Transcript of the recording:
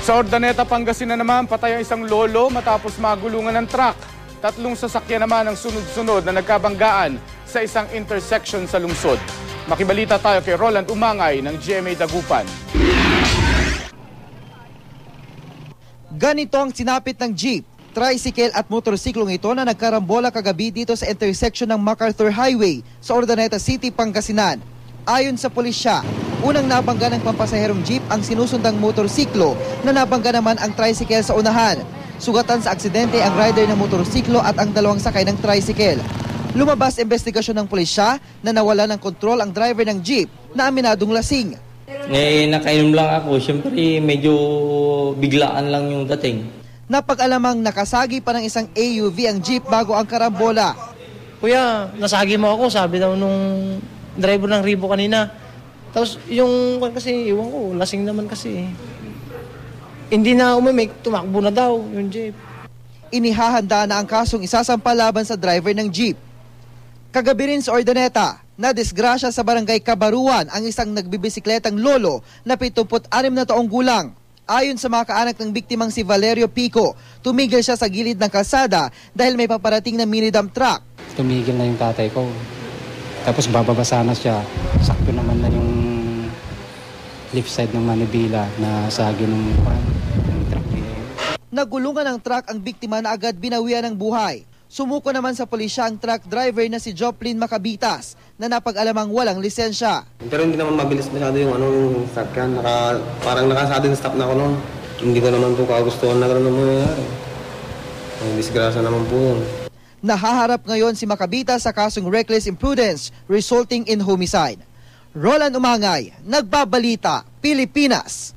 Sa Urdaneta, Pangasinan naman, patay ang isang lolo matapos magulungan ng truck. 3 sasakyan naman ang sunod-sunod na nagkabanggaan sa isang intersection sa lungsod. Makibalita tayo kay Roland Umangay ng GMA Dagupan. Ganito ang sinapit ng jeep, tricycle at motorsiklong ito na nagkarambola kagabi dito sa intersection ng MacArthur Highway sa Urdaneta City, Pangasinan. Ayon sa pulisya, unang nabangga ng pampasaherong jeep ang sinusundang motorsiklo na nabangga naman ang tricycle sa unahan. Sugatan sa aksidente ang rider ng motorsiklo at ang 2 sakay ng tricycle. Lumabas investigasyon ng pulisya na nawala ng kontrol ang driver ng jeep na aminadong lasing. Nakainom lang ako, siyempre medyo biglaan lang yung dating. Napag-alamang nakasagi pa ng isang AUV ang jeep bago ang karambola. Kuya, nasagi mo ako, sabi daw nung driver ng Ribo kanina. Tapos yung kasi, iwan ko, lasing naman kasi. Hindi na umimik, tumakbo na daw yung jeep. Inihahanda na ang kasong isasampa laban sa driver ng jeep. Kagabi rin sa Urdaneta, nadisgrasya sa barangay Kabaruan ang isang nagbibisikletang lolo na 76 na taong gulang. Ayon sa mga kaanak ng biktimang si Valerio Pico, tumigil siya sa gilid ng kalsada dahil may paparating na mini-dump truck. Tumigil na yung tatay ko. Tapos bababasa na siya. Sakto naman na yung left side ng manibela na sagi ng truck. Nagulungan ng truck ang biktima na agad binawian ng buhay. Sumuko naman sa pulisya ang truck driver na si Joplin Macabitas na napag-alamang walang lisensya. Pero hindi naman mabilis masyado yung sakyan. Parang nakasado yung stop na ako noon. Hindi ko naman po kagustuhan na gano'n nangyayari. Ang disgrasya naman po yun. Nahaharap ngayon si Macabitas sa kasong reckless imprudence resulting in homicide. Roland Umangay, Nagbabalita, Pilipinas.